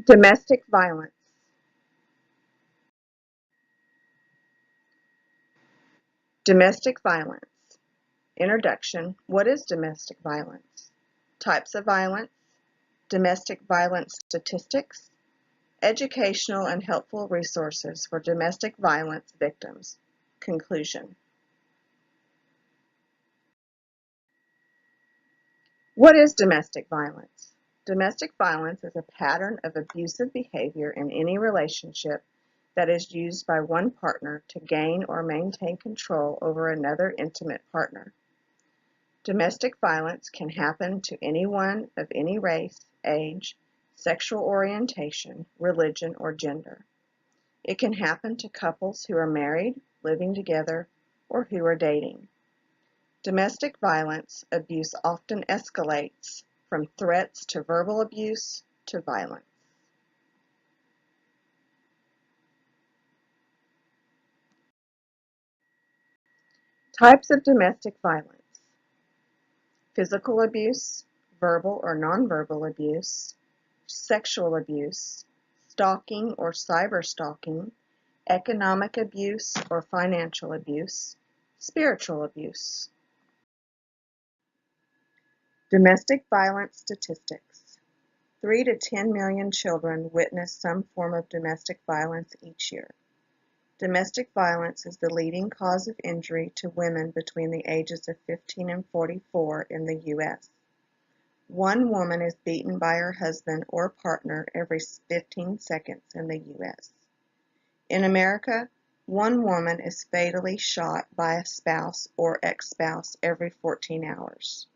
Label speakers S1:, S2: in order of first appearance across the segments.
S1: Domestic violence. Domestic violence. Introduction. What is domestic violence? Types of violence. Domestic violence statistics. Educational and helpful resources for domestic violence victims. Conclusion. What is domestic violence? Domestic violence is a pattern of abusive behavior in any relationship that is used by one partner to gain or maintain control over another intimate partner. Domestic violence can happen to anyone of any race, age, sexual orientation, religion, or gender. It can happen to couples who are married, living together, or who are dating. Domestic violence abuse often escalates from threats to verbal abuse to violence. Types of domestic violence: physical abuse, verbal or nonverbal abuse, sexual abuse, stalking or cyberstalking, economic abuse or financial abuse, spiritual abuse. Domestic violence statistics. 3 to 10 million children witness some form of domestic violence each year. Domestic violence is the leading cause of injury to women between the ages of 15 and 44 in the U.S. One woman is beaten by her husband or partner every 15 seconds in the U.S. In America, one woman is fatally shot by a spouse or ex-spouse every 14 hours.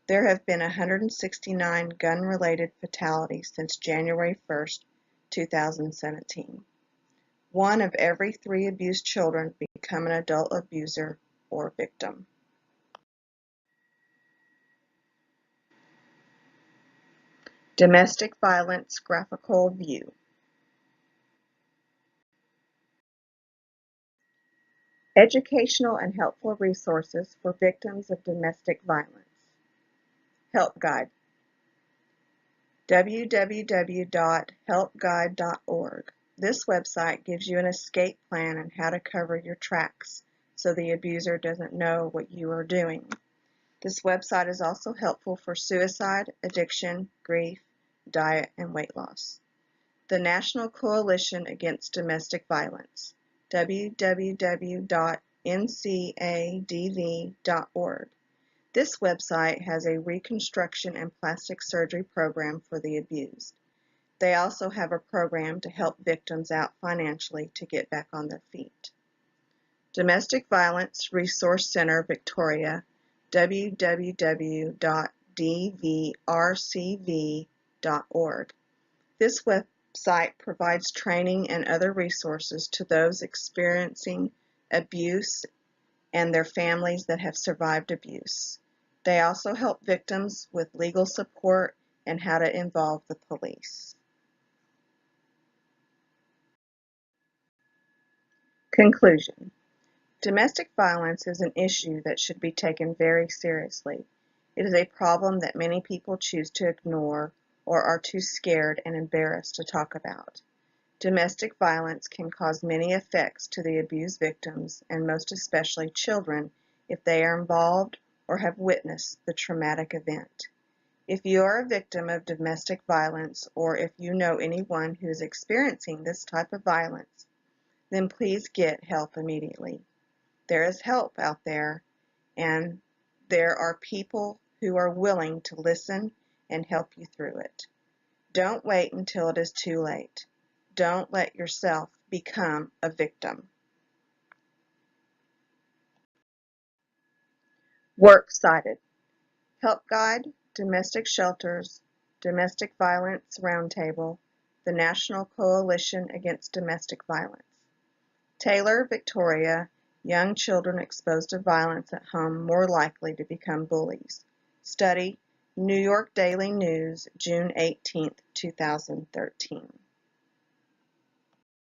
S1: There have been 169 gun-related fatalities since January 1, 2017. 1 of every 3 abused children become an adult abuser or victim. Domestic violence graphical view. Educational and helpful resources for victims of domestic violence. Help Guide. www.helpguide.org. This website gives you an escape plan and how to cover your tracks so the abuser doesn't know what you are doing. This website is also helpful for suicide, addiction, grief, diet, and weight loss. The National Coalition Against Domestic Violence. www.ncadv.org. This website has a reconstruction and plastic surgery program for the abused. They also have a program to help victims out financially to get back on their feet. Domestic Violence Resource Center Victoria, www.dvrcv.org. This website provides training and other resources to those experiencing abuse and their families that have survived abuse. They also help victims with legal support and how to involve the police. Conclusion. Domestic violence is an issue that should be taken very seriously. It is a problem that many people choose to ignore or are too scared and embarrassed to talk about. Domestic violence can cause many effects to the abused victims and most especially children if they are involved or have witnessed the traumatic event. If you are a victim of domestic violence or if you know anyone who is experiencing this type of violence, then please get help immediately. There is help out there, and there are people who are willing to listen and help you through it. Don't wait until it is too late. Don't let yourself become a victim. Works cited: Help Guide, Domestic Shelters, Domestic Violence Roundtable, the National Coalition Against Domestic Violence. Taylor, Victoria, Young Children Exposed to Violence at Home More Likely to Become Bullies. Study, New York Daily News, June 18, 2013.